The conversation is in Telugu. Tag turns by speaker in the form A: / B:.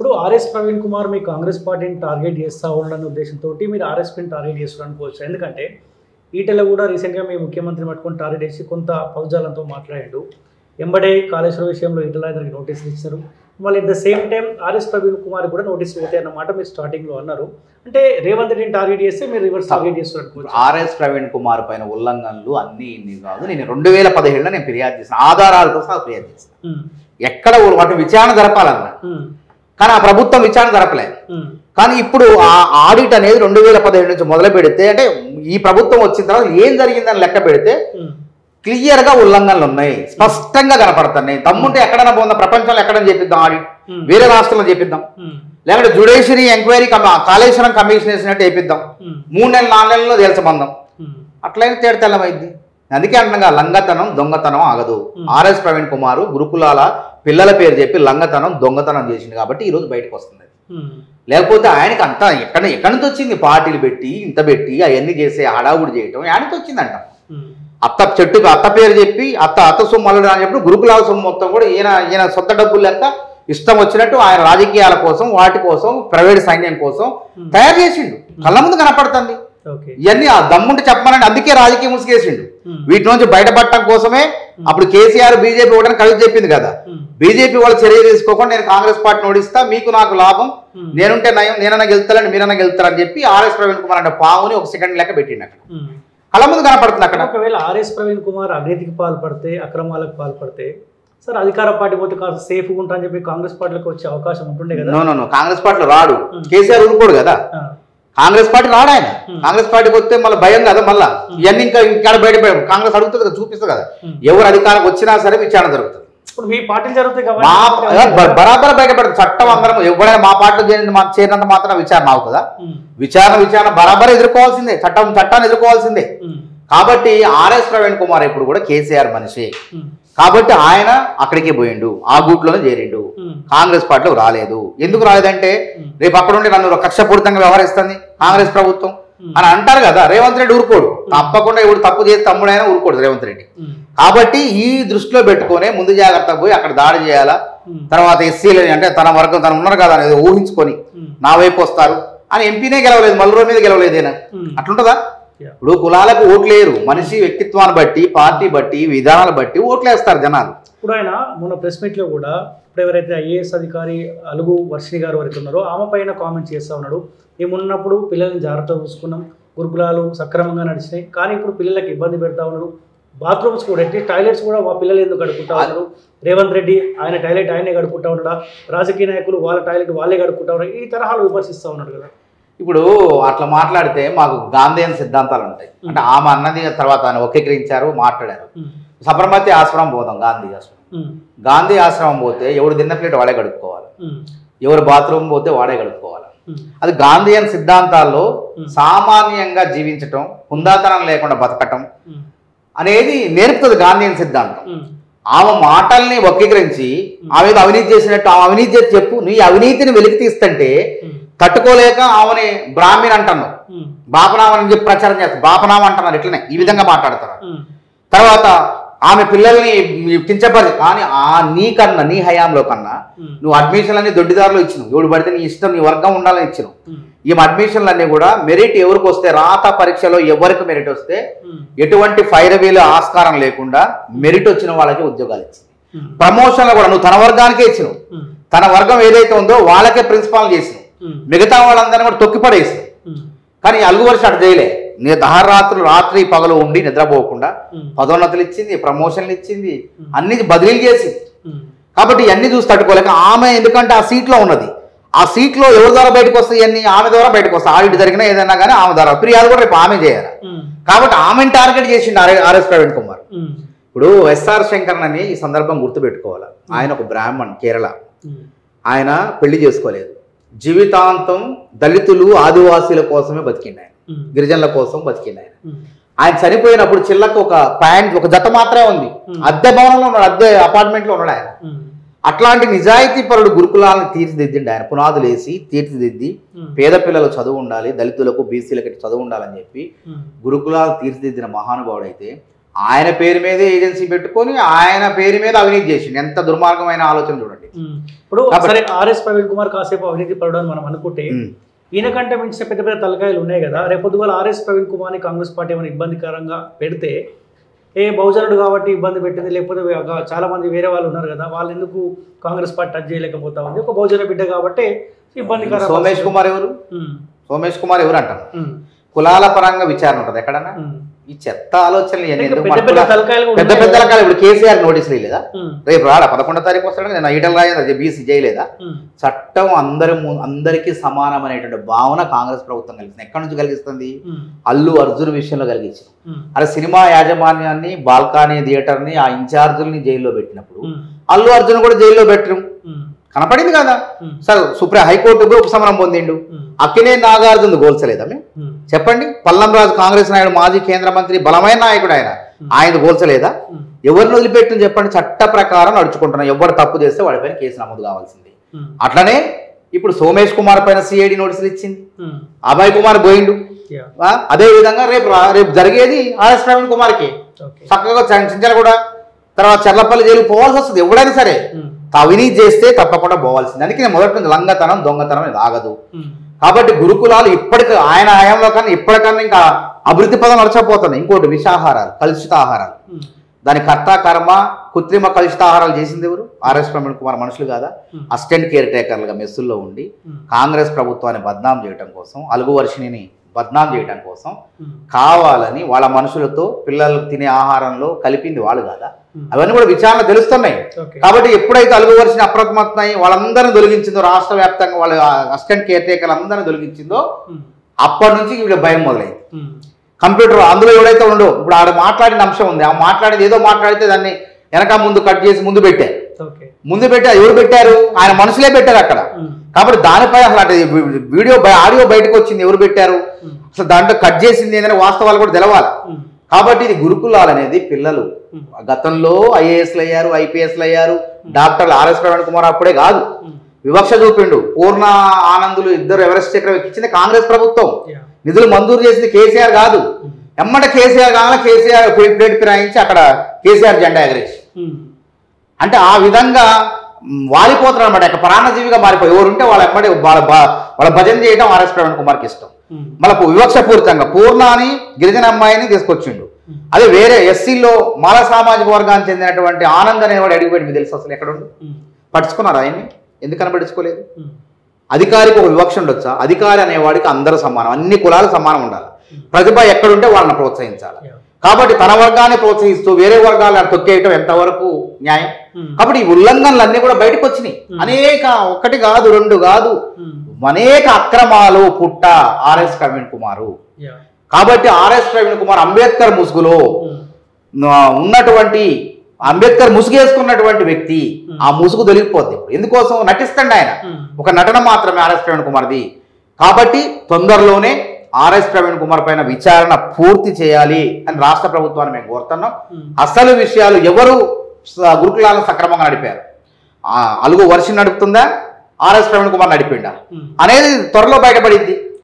A: ఇప్పుడు ఆర్ఎస్ ప్రవీణ్ కుమార్ మీ కాంగ్రెస్ పార్టీని టార్గెట్ చేస్తూ ఉండడం ఉద్దేశంతో మీరు ఆర్ఎస్పీని టార్గెట్ చేస్తున్నారు అనుకోవచ్చు. ఎందుకంటే ఈటెల కూడా రీసెంట్గా మీ ముఖ్యమంత్రిని పట్టుకొని టార్గెట్ చేసి కొంత పదజాలంతో మాట్లాడాడు. ఎంబడే కాళేశ్వరం విషయంలో ఈటెల రాజేందర్కి నోటీసులు ఇచ్చారు. మళ్ళీ at the same time RS Praveen Kumar కూడా నోటీసులు పోతాయి అన్నమాట మీరు స్టార్టింగ్లో అన్నారు. అంటే రేవంత్ రెడ్డిని టార్గెట్ చేస్తే మీరు రివర్స్ టార్గెట్ చేస్తున్నారు.
B: ఆర్ఎస్ ప్రవీణ్ కుమార్ పైన ఉల్లంఘనలు అన్ని ఇన్ని కాదు. నేను 2017లో నేను ఫిర్యాదు చేసిన ఆధారాలతో సహా ఫిర్యాదు చేసిన. ఎక్కడ వాటి విచారణ జరపాలన్నా కానీ ఆ ప్రభుత్వం విచారణ జరపలేదు. కానీ ఇప్పుడు ఆ ఆడిట్ అనేది 2017 నుంచి మొదలు పెడితే అంటే ఈ ప్రభుత్వం వచ్చిన తర్వాత ఏం జరిగిందని లెక్క పెడితే క్లియర్ గా ఉల్లంఘనలు ఉన్నాయి, స్పష్టంగా కనపడుతున్నాయి. తమ్ముంటే ఎక్కడైనా పోందా ప్రపంచంలో ఎక్కడైనా చేపిద్దాం, ఆడిట్ వేరే రాష్ట్రంలో చేపిద్దాం, లేకపోతే జ్యుడిషియరీ ఎంక్వైరీ కాళేశ్వరం కమిషన్ వేసినట్టు వేపిద్దాం, 3 నెలలు 4 నెలల్లో తేల్చబందాం. అట్లయినా తేడతెల్లమైంది. అందుకే అంటగా లంగతనం దొంగతనం ఆగదు. ఆర్ఎస్ ప్రవీణ్ కుమార్ గురుకులాల పిల్లల పేరు చెప్పి లంగతనం దొంగతనం చేసింది కాబట్టి ఈరోజు బయటకు వస్తుంది. లేకపోతే ఆయనకి అంతా ఎక్కడి నుంచి వచ్చింది? పార్టీలు పెట్టి ఇంత పెట్టి అవన్నీ చేసే హడావుడి చేయటం ఆయనకి వచ్చిందంట. అత్త చెట్టుకు అత్త పేరు చెప్పి అత్త సొమ్ము అల్లుడు అని చెప్పి గురుకులాల సొమ్ము మొత్తం కూడా ఈయన సొంత డబ్బులు లెక్క ఇష్టం వచ్చినట్టు ఆయన రాజకీయాల కోసం వాటి కోసం ప్రైవేట్ సైన్యం కోసం తయారు చేసిండు. కళ్ళ ముందు కనపడుతుంది. ఇవన్నీ ఆ దమ్ముంటే చెప్పమని అందుకే రాజకీయ ముసుగేసిండు. వీటి నుంచి బయటపడటం కోసమే అప్పుడు కేసీఆర్ బీజేపీ కూడా కలిసి చెప్పింది కదా, బీజేపీ వాళ్ళు చర్య తీసుకోకుండా నేను కాంగ్రెస్ పార్టీని ఓడిస్తా, మీకు నాకు లాభం, నేనుంటే నయం, నేనన్నా గెలుస్తారని మీరన్నా గెలుస్తారని చెప్పి ఆర్ఎస్ ప్రవీణ్ కుమార్ అంటే పావుని ఒక సెకండ్ లెక్క పెట్టిండు. అక్కడ కళ్ళ ముందు కనపడుతుంది. అక్కడ
A: ఒకవేళ ఆర్ఎస్ ప్రవీణ్ కుమార్ అవినీతికి పాల్పడితే అక్రమాలకు పాల్పడితే సార్ అధికార పార్టీ పోతే కాస్త సేఫ్గా ఉంటా అని చెప్పి కాంగ్రెస్ పార్టీలకు వచ్చే అవకాశం ఉంటుండే కదా.
B: నో కాంగ్రెస్ పార్టీలో రాడు, కేసీఆర్ ఊరుకోడు కదా. కాంగ్రెస్ పార్టీ రాడు ఆయన. కాంగ్రెస్ పార్టీకి వస్తే మళ్ళీ భయం కదా, మళ్ళీ ఇవన్నీ ఇంకా బయట కాంగ్రెస్ అడుగుతుంది కదా, చూపిస్తుంది కదా. ఎవరు అధికారం వచ్చినా సరే విచారణ జరుగుతుంది.
A: ఇప్పుడు మీ పార్టీ జరుగుతాయి
B: బరాబర్ బయటపడుతుంది. చట్టం అందరం ఎవరైనా మా పార్టీలో చేరినంత మాత్రం విచారణ అవుతుందా? విచారణ బరాబర్ ఎదుర్కోవాల్సిందే, చట్టాన్ని ఎదుర్కోవాల్సిందే. కాబట్టి ఆర్ఎస్ ప్రవీణ్ కుమార్ ఇప్పుడు కూడా కేసీఆర్ మనిషి కాబట్టి ఆయన అక్కడికే పోయిండు, ఆ గూట్లోనే చేరిండు. కాంగ్రెస్ పార్టీలో రాలేదు. ఎందుకు రాలేదంటే రేపు అక్కడ ఉండి నన్ను కక్షపూరితంగా వ్యవహరిస్తుంది కాంగ్రెస్ ప్రభుత్వం అని అంటారు కదా. రేవంత్ రెడ్డి ఊరుకోడు, తప్పకుండా ఎవడు తప్పు చేసి తమ్ముడైనా ఊరుకోడు రేవంత్ రెడ్డి. కాబట్టి ఈ దృష్టిలో పెట్టుకునే ముందు జాగ్రత్తగా పోయి అక్కడ దాడి చేయాలా. తర్వాత ఎస్సీలు అంటే తన వర్గం తను ఉన్నారు కదా అనేది ఊహించుకొని నా వైపు వస్తారు అని ఎంపీనే గెలవలేదు, మల్లూరు మీద గెలవలేదేనా? అట్లుంటుందా? ఇప్పుడు కులాలకు ఓట్లేరు, మనిషి వ్యక్తిత్వాన్ని బట్టి పార్టీ బట్టి విధానాలు బట్టి ఓట్లేస్తారు జనాలు.
A: ఇప్పుడు ఆయన మొన్న ప్రెస్ మీట్లో కూడా ఇప్పుడు ఎవరైతే ఐఏఎస్ అధికారి అలుగు వర్షిణి గారు వరకు ఉన్నారో ఆమె పైన కామెంట్స్ చేస్తూ ఉన్నాడు. మేమున్నప్పుడు పిల్లల్ని జాగ్రత్తగా చూసుకున్నాం, గురుకులాలు సక్రమంగా నడిచినాయి, కానీ ఇప్పుడు పిల్లలకి ఇబ్బంది పెడతా ఉన్నాడు. బాత్రూమ్స్ కూడా టాయిలెట్స్ కూడా మా పిల్లలు ఎందుకు గడుపుకుంటా ఉన్నారు? రేవంత్ రెడ్డి ఆయన టాయిలెట్ ఆయనే గడుపుకుంటా ఉన్నాడా? రాజకీయ నాయకులు వాళ్ళ టాయిలెట్ వాళ్ళే గడుపుకుంటా ఉన్నారు. ఈ తరహాలు విమర్శిస్తూ ఉన్నాడు కదా.
B: ఇప్పుడు అట్లా మాట్లాడితే మాకు గాంధీయన్ సిద్ధాంతాలు ఉంటాయి. అంటే ఆమె అన్నది తర్వాత ఆయన వక్రీకరించారు, మాట్లాడారు. సబర్మతి ఆశ్రమం పోదాం, గాంధీ ఆశ్రమం పోతే ఎవడు తిన్న ప్లేట్ వాడే గడుపుకోవాలి, ఎవరు బాత్రూమ్ పోతే వాడే గడుపుకోవాలి. అది గాంధీయన్ సిద్ధాంతాల్లో సామాన్యంగా జీవించటం, హుందాతనం లేకుండా బతకటం అనేది నేర్పుతుంది గాంధీయన్ సిద్ధాంతం. ఆమె మాటల్ని వక్రీకరించి ఆమె అవినీతి చేసినట్టు ఆమె అవినీతి చేసి చెప్పు, నీ అవినీతిని వెలికి తీస్తుంటే తట్టుకోలేక ఆమెని బ్రాహ్మణ్ అంటున్నావు, బాపనామని చెప్పి ప్రచారం చేస్తారు, బాపనామ అంటున్నారు. ఇట్లనే ఈ విధంగా మాట్లాడతారు. తర్వాత ఆమె పిల్లల్ని కించపరి కానీ నీకన్నా నీ హయాంలో కన్నా నువ్వు అడ్మిషన్లన్నీ దొడ్డిదారులు ఇచ్చినావు, ఎవడు పడితే నీ ఇష్టం నీ వర్గం ఉండాలని ఇచ్చినావు. ఈ అడ్మిషన్లన్నీ కూడా మెరిట్ ఎవరికి వస్తే, రాత పరీక్షలో ఎవరికి మెరిట్ వస్తే ఎటువంటి ఫైరవీలు ఆస్కారం లేకుండా మెరిట్ వచ్చిన వాళ్ళకి ఉద్యోగాలు ఇచ్చింది. ప్రమోషన్లు కూడా నువ్వు తన వర్గానికే ఇచ్చినావు, తన వర్గం ఏదైతే ఉందో వాళ్ళకే ప్రిన్సిపాల్ చేసినావు, మిగతా వాళ్ళందరినీ కూడా తొక్కిపడేసినావు. కానీ అలుగు వర్ష అటు చేయలే, నీ దహరాత్రులు రాత్రి పగలు ఉండి నిద్రపోకుండా పదోన్నతులు ఇచ్చింది, ప్రమోషన్లు ఇచ్చింది, అన్ని బదిలీలు చేసింది. కాబట్టి ఇవన్నీ చూసి తట్టుకోలేక ఆమె, ఎందుకంటే ఆ సీట్లో ఉన్నది, ఆ సీట్లో ఎవరి ద్వారా బయటకు వస్తాయి అన్ని ఆమె ద్వారా బయటకు వస్తాయి. ఆడిట్ జరిగినా ఏదైనా కానీ ఆమె ద్వారా ఫిర్యాదు కూడా రేపు ఆమె చేయాలి. కాబట్టి ఆమెను టార్గెట్ చేసిండు ఆర్ఎస్ ప్రవీణ్ కుమార్. ఇప్పుడు ఎస్ఆర్ శంకరన్ అని ఈ సందర్భం గుర్తుపెట్టుకోవాలి. ఆయన ఒక బ్రాహ్మణ్, కేరళ. ఆయన పెళ్లి చేసుకోలేదు, జీవితాంతం దళితులు ఆదివాసీల కోసమే బతికిండు ఆయన, గిరిజనుల కోసం బతికిండు ఆయన. ఆయన చనిపోయినప్పుడు చిల్లకు ఒక ప్యాంట్ ఒక జత మాత్రమే ఉంది, అద్దె భవనంలో ఉన్నాడు, అద్దె అపార్ట్మెంట్లో ఉన్నాడు ఆయన. అట్లాంటి నిజాయితీ పరుడు గురుకులాలను తీర్చిదిద్దిండి ఆయన, పునాదులు వేసి తీర్చిదిద్ది పేద పిల్లలు చదువు ఉండాలి, దళితులకు బీసీలకి చదువు ఉండాలని చెప్పి గురుకులాలు తీర్చిదిద్దిన మహానుభావుడు. అయితే ఆయన పేరు మీదే ఏజెన్సీ పెట్టుకొని ఆయన పేరు మీద అవినీతి చేసిండు. ఎంత దుర్మార్గమైన ఆలోచన చూడండి.
A: ఇప్పుడు సరే ఆర్ఎస్ ప్రవీణ్ కుమార్ కాసేపు అవినీతి పడడం మనం అనుకుంటే ఈయన కంటే మించిన పెద్ద పెద్ద తలకాయలు ఉన్నాయి కదా. రేపొద్దుగాల ఆర్ఎస్ ప్రవీణ్ కుమార్ని కాంగ్రెస్ పార్టీ ఏమైనా ఇబ్బందికరంగా పెడితే బహుజనుడు కాబట్టి ఇబ్బంది పెట్టింది, లేకపోతే చాలా మంది వేరే వాళ్ళు ఉన్నారు కదా, వాళ్ళు ఎందుకు కాంగ్రెస్ పార్టీ టచ్ చేయలేకపోతా ఉంది, ఒక బహుజన బిడ్డ కాబట్టి ఇబ్బందికరం.
B: సోమేష్ కుమార్ ఎవరు? సోమేష్ కుమార్ ఎవరు అంటారు? కులాల పరంగా విచారణ ఉంటుంది ఎక్కడన్నా? ఈ చెత్త ఆలోచనలు పెద్ద పెద్ద తలకాయలు. ఇప్పుడు కేసీఆర్ నోటీసులు లేదా? రేపు రాడా 11వ తారీఖు వస్తాడు. నేను ఈటల రాజేంద్ర బీసీ చేయలేదా? చట్టం అందరికీ సమానం అనేటువంటి భావన కాంగ్రెస్ ప్రభుత్వం కలిగిస్తుంది. ఎక్కడి నుంచి కలిగిస్తుంది? అల్లు అర్జున్ విషయంలో కలిగించింది. అలా సినిమా యాజమాన్యాన్ని, బాల్కానీ థియేటర్ని, ఆ ఇన్ఛార్జుల్ని జైల్లో పెట్టినప్పుడు అల్లు అర్జున్ కూడా జైల్లో పెట్టరు. కనపడింది కదా. సరే హైకోర్టు కూడా ఉపశమనం పొందిండు. అక్కినే నాగార్జున గోల్చలేదా? చెప్పండి. పల్లంరాజు కాంగ్రెస్ నాయుడు, మాజీ కేంద్ర మంత్రి, బలమైన నాయకుడు ఆయన గోల్చలేదా? ఎవరిని వదిలిపెట్టిన చెప్పండి. చట్ట ప్రకారం నడుచుకుంటున్నాం. ఎవరు తప్పు చేస్తే వాడిపైన కేసు నమోదు కావాల్సింది. అట్లనే ఇప్పుడు సోమేష్ కుమార్ పైన సిఐడి నోటీసులు ఇచ్చింది. అభయ్ కుమార్ పోయిండు. అదే విధంగా రేపు జరిగేది ఆర్ఎస్ ప్రవీణ్ కుమార్కి. చక్కగా చించలు కూడా తర్వాత చర్లపల్లి జైలుకు పోవాల్సి వస్తుంది. ఎవడైనా సరే అవినీతి చేస్తే తప్పకుండా పోవాల్సింది. అందుకే నేను మొదటి నుంచి లంగతనం, దొంగతనం ఇది ఆగదు. కాబట్టి గురుకులాలు ఇప్పటికి ఆయన హయాంలో కన్నా ఇప్పటికన్నా ఇంకా అభివృద్ధి పదం నడచకపోతున్నాయి. ఇంకోటి విషాహారాలు, కలుషిత ఆహారాలు. దాని కర్త కర్మ కృత్రిమ కలుషిత ఆహారాలు చేసింది ఎవరు? ఆర్ఎస్ ప్రవీణ్ కుమార్ మనుషులు కాదా? అసిస్టెంట్ కేర్ టేకర్లుగా మెస్సుల్లో ఉండి కాంగ్రెస్ ప్రభుత్వాన్ని బద్నాం చేయడం కోసం, అలుగు వర్షిణిని బద్నాం చేయడం కోసం కావాలని వాళ్ళ మనుషులతో పిల్లలు తినే ఆహారంలో కలిపింది వాళ్ళు కాదా? అవన్నీ కూడా విచారణ తెలుస్తున్నాయి. కాబట్టి ఎప్పుడైతే అలుగు వర్షిని అప్రమత్తమై వాళ్ళందరినీ తొలగించిందో, రాష్ట్ర వ్యాప్తంగా వాళ్ళ అసిస్టెంట్ కేర్ టేకర్లు అందరినీ తొలగించిందో అప్పటి నుంచి వీళ్ళ భయం మొదలైంది. కంప్యూటర్ అందులో ఎవడైతే ఉండో ఇప్పుడు ఆడ మాట్లాడిన అంశం ఉంది. ఆ మాట్లాడేది ఏదో మాట్లాడితే దాన్ని వెనక ముందు కట్ చేసి ముందు పెట్టారు. ఎవరు పెట్టారు? ఆయన మనుషులే పెట్టారు అక్కడ. కాబట్టి దానిపై అసలు అంటే ఆడియో బయటకు వచ్చింది, ఎవరు పెట్టారు, అసలు దాంట్లో కట్ చేసింది ఏంటంటే వాస్తవాలు కూడా తెలవాలి. కాబట్టి ఇది గురుకులాలు అనేది పిల్లలు గతంలో ఐఏఎస్లు అయ్యారు, ఐపీఎస్లు అయ్యారు, డాక్టర్లు. ఆర్ఎస్ ప్రవీణ్ కుమార్ అప్పుడే కాదు, వివక్ష చూపిండు. పూర్ణ ఆనందులు ఇద్దరు ఎవరెస్ట్ చక్రం ఎక్కించింది కాంగ్రెస్ ప్రభుత్వం. నిధులు మంజూరు చేసింది కేసీఆర్ కాదు. ఎమ్మట కేసీఆర్ కావాలా కేసీఆర్ ప్లేట్ ఫిరాయించి అక్కడ కేసీఆర్ జెండా ఎగరేసి అంటే ఆ విధంగా వాలిపోతున్నారు అనమాట. ఇక ప్రాణజీవిగా మారిపోయి ఎవరుంటే వాళ్ళ ఎమ్మడి వాళ్ళ భజన చేయడం ఆర్ఎస్ ప్రవీణ్ కుమార్కి ఇష్టం. మళ్ళీ వివక్షపూరితంగా పూర్ణ అని గిరిజన అమ్మాయిని తీసుకొచ్చిండు. అదే వేరే ఎస్సీలో మాల సామాజిక వర్గానికి చెందినటువంటి ఆనంద్ అనేవాడు అడిగిపోయి మీకు తెలుసు అసలు ఎక్కడ ఉండు పట్టించుకున్నారు ఆయన్ని? ఎందుకని పట్టించుకోలేదు? అధికారికి ఒక వివక్ష ఉండొచ్చా? అధికారి అనేవాడికి అందరూ సమానం, అన్ని కులాలు సమానం ఉండాలి. ప్రతిభ ఎక్కడుంటే వాళ్ళని ప్రోత్సహించాలి. కాబట్టి తన వర్గాన్ని ప్రోత్సహిస్తూ వేరే వర్గాలను తొక్కేయటం ఎంతవరకు న్యాయం? కాబట్టి ఈ ఉల్లంఘనలన్నీ కూడా బయటకు వచ్చినాయి. అనేక, ఒకటి కాదు, రెండు కాదు, అనేక అక్రమాలు పుట్ట ఆర్ఎస్ ప్రవీణ్ కుమారు. కాబట్టి ఆర్ఎస్ ప్రవీణ్ కుమార్ అంబేద్కర్ ముసుగులో ఉన్నటువంటి, అంబేద్కర్ ముసుగేసుకున్నటువంటి వ్యక్తి. ఆ ముసుగు దొరికిపోద్ది. ఎందుకోసం నటిస్తాడు ఆయన, ఒక నటన మాత్రమే ఆర్ఎస్ ప్రవీణ్ కుమార్ది. కాబట్టి తొందరలోనే ఆర్ఎస్ ప్రవీణ్ కుమార్ పైన విచారణ పూర్తి చేయాలి అని రాష్ట్ర ప్రభుత్వాన్ని మేము కోరుతున్నాం. అసలు విషయాలు ఎవరు గురుకులాలను సక్రమంగా నడిపారు, అలుగు వర్షం నడుపుతుందా, ఆర్ఎస్ ప్రవీణ్ కుమార్ నడిపిండా అనేది త్వరలో బయటపడింది.